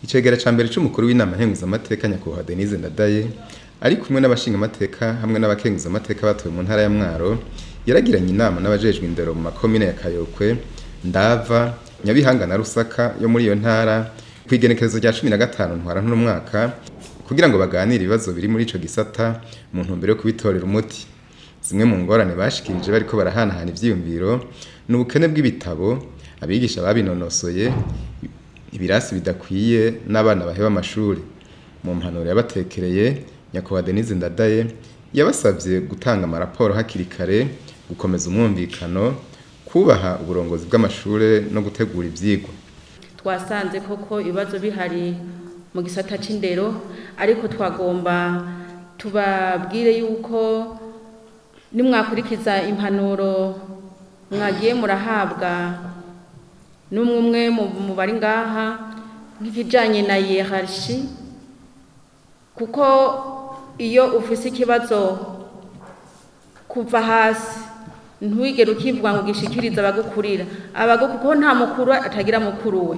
Icegera ca mbere c'umukuru w'inama nkenguzamateka nyakubahwa Denise Ndadaye ari kumwe n'abashingamateka hamwe n'abakenguzamateka batowe mu ntara ya Mwaro yaragiranye inama n'abajejwe indero mu makomine ya Kayokwe, Ndava, Nyabihanga na Rusaka yo muri iyo ntara kw'igenekerezo rya 15 ntwarante n'umwaka kugira ngo baganire ibibazo biri muri ico gisata mu ntumbero yo kubitorera umuti. Zimwe mu ngorane bashikirije bariko barahanahana ivyiyumviro n'ubukene bw'ibitabo, abigisha babinonosoye, ibirasi bidakwiye n'abana baheba amashuri. Mu mpanuro yabatekereye nyakubahwa Denise Ndadaye yabasavye gutanga amaraporo hakiri kare, gukomeza umwumvikano, kubaha uburongozi bw'amashure no gutegura ivyigwa. Twasanze koko ibibazo bihari mu gisata c'indero, ariko twagomba tubabwire yuko nimwakurikiza impanuro mwagiye murahabwa n'umwe mu bari ngaha nk'ikijanye na hierarchie, kuko iyo ufise ikibazo kuva hasi ntuwigere ukivuga ngo gishikiriza abagukurira kuko nta mukuru atagira mukuru we.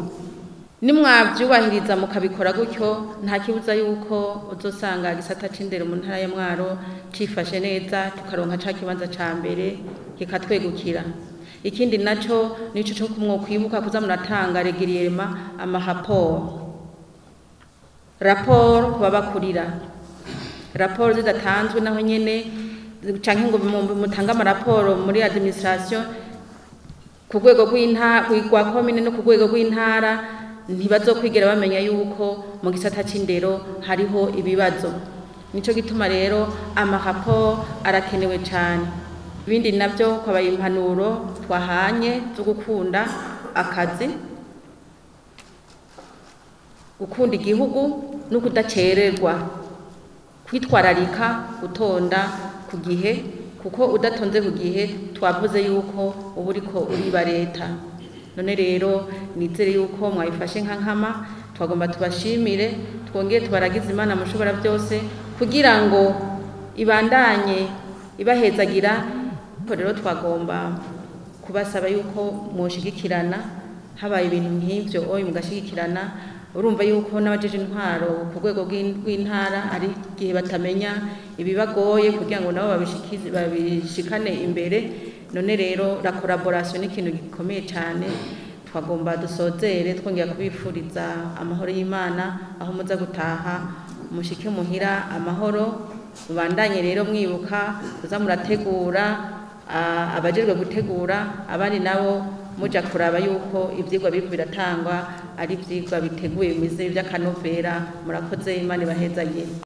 Nimwavyubahiriza mukabikora gutyo, nta kibuza yuko uzosanga gisata c'indero mu ntara ya Mwaro cifashe neza, tukaronka ca kibanza ca mbere kikatwegukira. Ikindi naco nico cyo kumwokwibuka kuza muratanga regulierement raporo kubabakurira. Raporo zidatanzwe naho nyene canke ngo mutanga amaraporo muri administration ku rwego rwa komine no ku rwego rw'intara, ntibazokwigera bamenya yuko mu gisata c'indero hariho ibibazo. Nico gituma rero amaraporo arakenewe cane. Ibindi navyo kwabaye impanuro twahanye zo gukunda akazi, gukunda igihugu no kudacererwa, kwitwararika gutonda ku gihe, kuko udatonze ku gihe twavuze yuko uba uriko uriba leta. None rero nizere yuko mwayifashe nka nkama, twagomba tubashimire, twongere tubaragize Imana mushobora byose kugira ngo ibandanye ibahezagira. Rero twagomba kubasaba yuko mwoshigikirana, habaye ibintu nk'ivyo mugashigikirana. Urumva yuko n'abajeje intwaro ku rwego rw'intara ari gihe batamenya ibibagoye kugira ngo nabo babishikane imbere. None rero la collaboration ni ikintu gikomeye cyane. Twagomba dusozere twongera kubifuriza amahoro y'Imana aho muza gutaha, mushike muhira amahoro. Mubandanye rero mwibuka kuza murategura, abajejwe gutegura abandi nabo muja kuraba yuko ivyigwa biriko biratangwa ari ivyigwa biteguye bimeze vy'akanovera. Murakoze, Imana ibahezagiye.